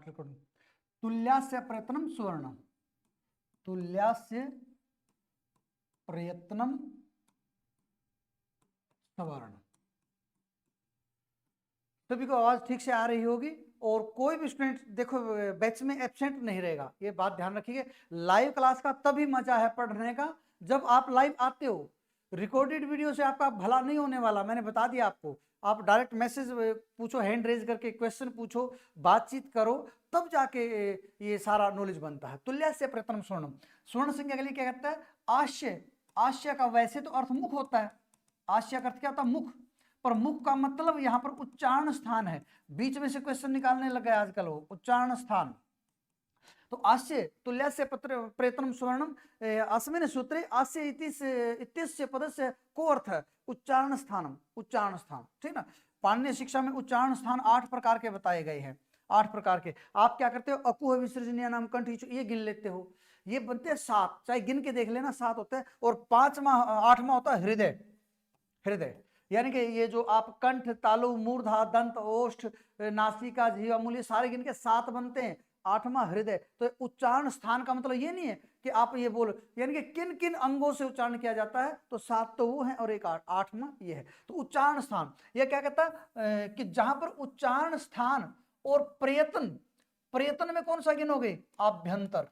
Recording. तुल्यास्य प्रयत्नम सुवर्णम, तुल्यास्य प्रयत्नम सवर्ण। सभी को आवाज ठीक से आ रही होगी और कोई भी स्टूडेंट देखो बैच में एब्सेंट नहीं रहेगा, ये बात ध्यान रखिए। लाइव क्लास का तभी मजा है पढ़ने का जब आप लाइव आते हो। रिकॉर्डेड वीडियो से आपका भला नहीं होने वाला, मैंने बता दिया आपको। आप डायरेक्ट मैसेज पूछो, हैंड रेज करके क्वेश्चन पूछो, बातचीत करो, तब जाके ये सारा नॉलेज बनता है। तुल्यस्य प्रयत्नम स्वर्णम, स्वर्ण संज्ञा के लिए क्या कहता है? आश्य। आश्य का वैसे तो अर्थ मुख होता है, आश्य का अर्थ क्या होता है? मुख। पर मुख का मतलब यहां पर उच्चारण स्थान है। बीच में से क्वेश्चन निकालने लग गए आजकल वो उच्चारण स्थान। तो आस्य तुल्यस्य प्रयत्नम स्वर्णम, अस्मिन् सूत्रे आस्य इत्यस्य पदस्य को अर्थ है उच्चारण स्थानम, उच्चारण स्थान। ठीक ना। पाणिनीय शिक्षा में उच्चारण स्थान 8 प्रकार के बताए गए हैं, 8 प्रकार के। आप क्या करते हो? अकुह विसर्जनीय नाम कंठ, ये गिन लेते हो, ये बनते हैं 7, चाहे गिन के देख लेना 7 होते हैं। और 8वां होता है हृदय। हृदय यानी कि ये जो आप कंठ, तालु, मूर्धा, दंत, ओष्ठ, नासिका, जीवा, मूल, सारे गिन के 7 बनते हैं। 8वां हृदय। तो उच्चारण स्थान का मतलब ये नहीं है कि आप ये बोलो, यानी कि किन किन अंगों से उच्चारण किया जाता है, तो 7 तो वो है और एक 8वां ये है। तो उच्चारण स्थान ये क्या कहता है कि जहां पर उच्चारण स्थान और प्रयत्न, प्रयत्न में कौन सा गिनोगे? आभ्यंतर।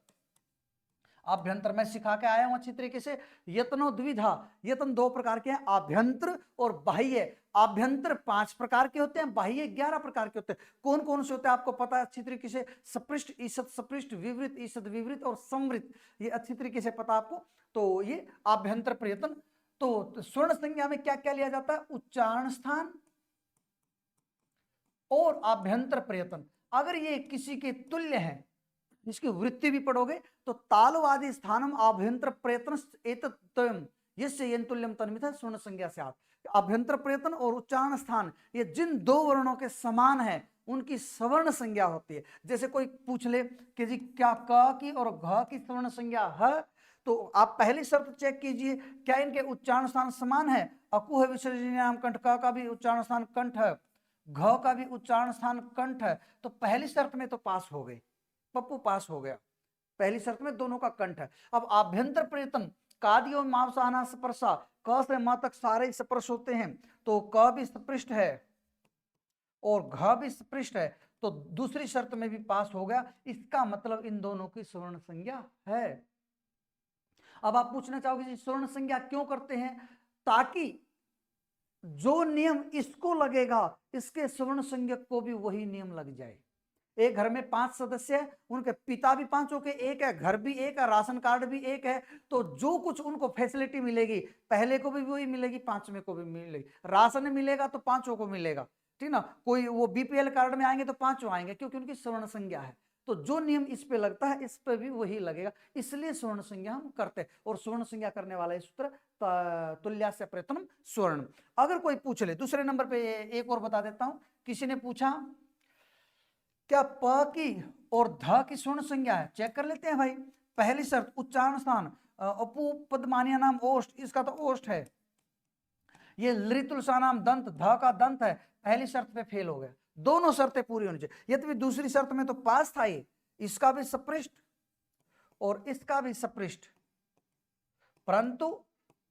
आभ्यंतर मैं सिखा के आया हूं अच्छी तरीके से। यत्नो द्विधा, यत्न 2 प्रकार के हैं, आभ्यंतर और बाह्य। आभ्यंतर 5 प्रकार के होते हैं, बाह्य 11 प्रकार के होते हैं। कौन कौन से होते हैं आपको पता है अच्छी तरीके से? सपृष्ठ, ईषद सपृष्ठ, विवृत, ईषद विवृत और संवृत, ये अच्छी तरीके से पता आपको। तो ये आभ्यंतर प्रयत्न। तो स्वर्ण संज्ञा में क्या क्या लिया जाता है? उच्चारण स्थान और आभ्यंतर प्रयत्न। अगर ये किसी के तुल्य है, इसकी वृत्ति भी पढ़ोगे तो तालवादी स्थानम आभ्यंतर प्रयत्न एतत्तयम् यस्य यंतुल्यम तन्मितः स्वर्ण संज्ञा से। आभ्यंतर प्रयत्न और उच्चारण स्थान ये जिन 2 वर्णों के समान है उनकी सवर्ण संज्ञा होती है। जैसे कोई पूछ ले कि जी क्या क की और घ की सवर्ण संज्ञा है, तो आप पहली शर्त चेक कीजिए क्या इनके उच्चारण स्थान समान है। अकुह विसर्जनीयाम कंठ, क का भी उच्चारण स्थान कंठ है, घ का भी उच्चारण स्थान कंठ है, तो पहली शर्त में तो पास हो गए, पप्पू पास हो गया। पहली शर्त में दोनों का कंठ है। अब आभ्यंतर प्रयत्न, कादि और मावसाना स्पर्शा, क से म तक सारे स्पर्श होते हैं, तो क भी स्पृष्ट है और घ भी स्पृष्ट है, तो दूसरी शर्त में भी पास हो गया। इसका मतलब इन दोनों की स्वर्ण संज्ञा है। अब आप पूछना चाहोगे जी स्वर्ण संज्ञा क्यों करते हैं? ताकि जो नियम इसको लगेगा इसके स्वर्ण संज्ञक को भी वही नियम लग जाए। एक घर में 5 सदस्य है, उनके पिता भी 5 के एक है, घर भी एक है, राशन कार्ड भी एक है, तो जो कुछ उनको फैसिलिटी मिलेगी पहले को भी वही मिलेगी, 5वें को भी मिलेगी। राशन मिलेगा तो 5 को मिलेगा, ठीक ना। कोई वो बीपीएल कार्ड में आएंगे तो 5 आएंगे, क्योंकि उनकी स्वर्ण संज्ञा है। तो जो नियम इस पे लगता है इस पे भी वही लगेगा, इसलिए स्वर्ण संज्ञा हम करते हैं। और स्वर्ण संज्ञा करने वाला ये सूत्र तुल्यास्य प्रयत्नम स्वर्ण। अगर कोई पूछ ले, दूसरे नंबर पे एक और बता देता हूं। किसी ने पूछा क्या प की और ध की स्वर्ण संज्ञा है? चेक कर लेते हैं भाई। पहली शर्त उच्चारण स्थान, अपू पद्मानिया नाम ओष्ठ, इसका तो ओष्ठ है। ये लृतुलसा नाम दंत, ध का दंत है, पहली शर्त पे फेल हो गया। दोनों शर्तें पूरी होनी चाहिए। यदि दूसरी शर्त में तो पास था ये, इसका भी सपृष्ठ और इसका भी सपृष्ठ, परंतु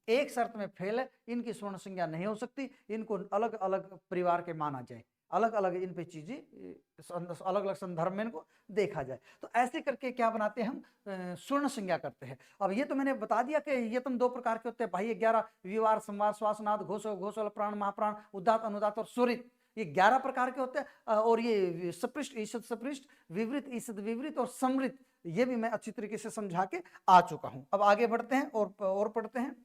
एक शर्त में फेल है, इनकी स्वर्ण संज्ञा नहीं हो सकती। इनको अलग अलग परिवार के माना जाए, अलग अलग इन पे चीजें, अलग अलग संदर्भ में इनको देखा जाए। तो ऐसे करके क्या बनाते हैं हम? स्वर्ण संज्ञा करते हैं। अब ये तो मैंने बता दिया कि ये तुम 2 प्रकार के होते हैं, बाह्य 11, विवार, संवार, श्वासनाद, घोषो, घोषोल, प्राण, महाप्राण, उदात, अनुदात और स्वरित, ये 11 प्रकार के होते हैं। और ये सपृष्ठ, ईषद सपृष्ठ, विवृत, ईषद विवृत और समृत, ये भी मैं अच्छी तरीके से समझा के आ चुका हूं। अब आगे बढ़ते हैं और पढ़ते हैं।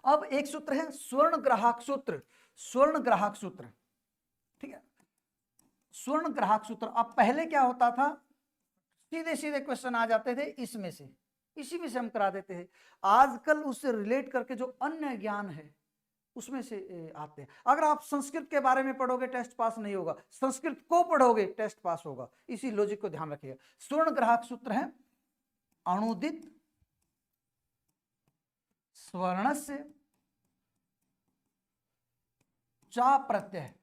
अब एक सूत्र है स्वर्ण ग्राहक सूत्र, स्वर्ण ग्राहक सूत्र, ठीक है। स्वर्ण ग्राहक सूत्र, अब पहले क्या होता था, सीधे सीधे क्वेश्चन आ जाते थे इसमें से, इसी में से हम करा देते हैं। आजकल उससे रिलेट करके जो अन्य ज्ञान है उसमें से आते हैं। अगर आप संस्कृत के बारे में पढ़ोगे टेस्ट पास नहीं होगा, संस्कृत को पढ़ोगे टेस्ट पास होगा, इसी लॉजिक को ध्यान रखिएगा। स्वर्ण ग्राहक सूत्र है अणुदित स्वर्णस्य चा प्रत्यय,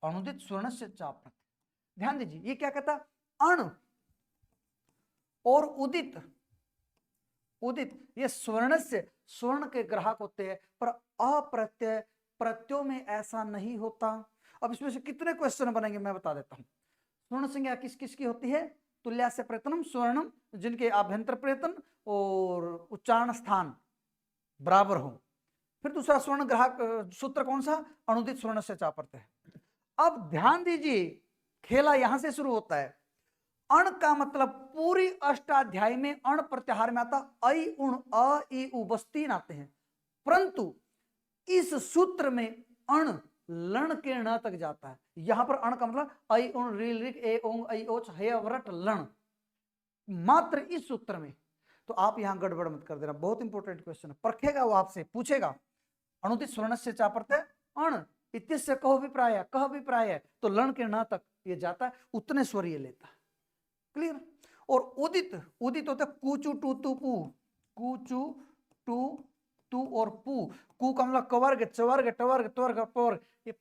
अणुदित स्वर्ण से चा प्रत्यय। ध्यान दीजिए, ये क्या कहता, अण और उदित, उदित ये स्वर्ण से, स्वर्ण के ग्राहक होते हैं, पर अप्रत्यय प्रत्ययों में ऐसा नहीं होता। अब इसमें से कितने क्वेश्चन बनेंगे मैं बता देता हूं। स्वर्ण संज्ञा किस किस की होती है, तुल्यास्य प्रयत्नम स्वर्णम, जिनके आभ्यंतर प्रयत्न और उच्चारण स्थान बराबर हो। फिर दूसरा स्वर्ण ग्राहक सूत्र कौन सा, अनुदित स्वर्ण से चापरते हैं। अब ध्यान दीजिए, खेला यहां से शुरू होता है। अण का मतलब पूरी अष्टाध्यायी में अण प्रत्याहार में आता, ऐ उण अ ई उ बस 3 आते हैं, परंतु इस सूत्र में अण लण के ण तक जाता है। यहां पर अण का मतलब ऐ उण रील रिक ए ओंग ऐ ओच हे व्रट लण, मात्र इस सूत्र में। तो आप यहां गड़बड़ मत कर देना, बहुत इंपॉर्टेंट क्वेश्चन है, परखेगा वो आपसे, पूछेगा। अनुदित स्वर्ण से चापरते अण इत्यस्य कहो अभिप्राय, कह अभिप्राय, तो लण के ण तक ये जाता है, उतने स्वर ये लेता है। क्लियर। और उदित, उदित होता है कूचू टू तू पू, कूचू टू तू और पू, कू का मतलब कवर्ग चवर्ग टवर्ग त्वर्ग पवर्ग, ये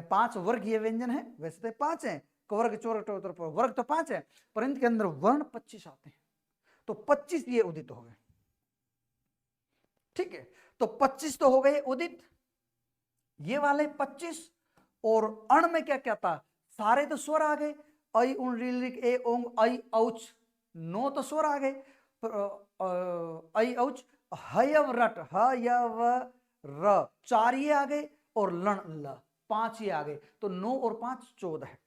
5 वर्गीय व्यंजन है। वैसे तो 5 है, कवर्ग चवर्ग टवर्ग वर्ग तो 5 है, पर इनके अंदर वर्ण 25 आते हैं, तो 25 ये उदित हो गए। ठीक है, तो 25 तो हो गए उदित, ये वाले 25। और अण में क्या क्या था, सारे तो स्वर आ गए, ऐ उण रील रिक ए ओंग ऐ औच, 9 तो स्वर आ गए, ऐ औच हयव रट हयव र 4 ये आ गए, और लण ल 5 ये आ गए, तो 9 और 5 14 है,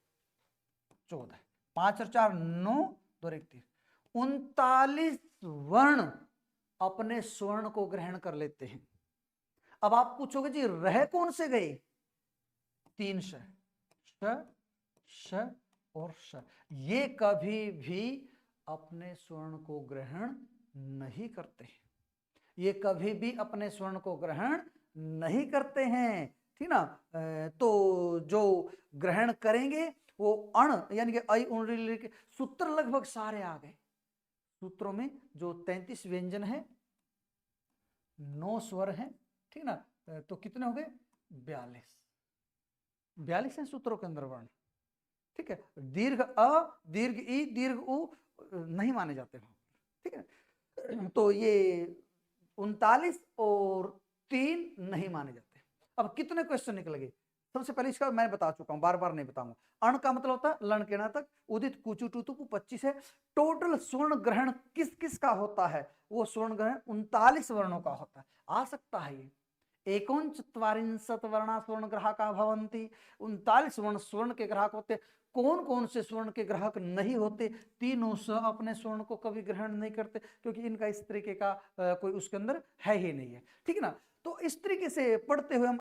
14, 5 और 4 9, 2 1 3, 39 वर्ण अपने स्वर्ण को ग्रहण कर लेते हैं। अब आप पूछोगे जी रह कौन से गए, 3 श श और श, ये कभी भी अपने स्वर्ण को ग्रहण नहीं करते हैं, ये कभी भी अपने स्वर्ण को ग्रहण नहीं करते हैं, ठीक ना। तो जो ग्रहण करेंगे वो अण यानी कि ऐ उण रील रिक, सूत्र लगभग सारे आ गए। सूत्रों में जो 33 व्यंजन है, 9 स्वर हैं, ठीक ना, तो कितने हो गए, 42 हैं सूत्रों के अंदर वर्ण। ठीक है, दीर्घ अ दीर्घ ई दीर्घ उ नहीं माने जाते हैं, ठीक है, तो ये 39 और 3 नहीं माने जाते। अब कितने क्वेश्चन निकलेंगे, सबसे पहले इसका मैं बता चुका हूं, बार बार नहीं बताऊंगा। अण का मतलब होता है लण के ण तक, उदित कुचु टुतु 25 है। टोटल स्वर्ण ग्रहण किस किस का होता है, वो स्वर्ण ग्रहण 39 वर्णों का होता है। आ सकता है ये 39 वर्णा स्वर्ण ग्राहका भवंती, 39 वर्ण स्वर्ण के ग्राहक होते। कौन कौन से स्वर्ण के ग्राहक नहीं होते, तीनों स अपने स्वर्ण को कभी ग्रहण नहीं करते, क्योंकि इनका इस तरीके का कोई उसके अंदर है ही नहीं है, ठीक है ना। तो इस तरीके से पढ़ते हुए हम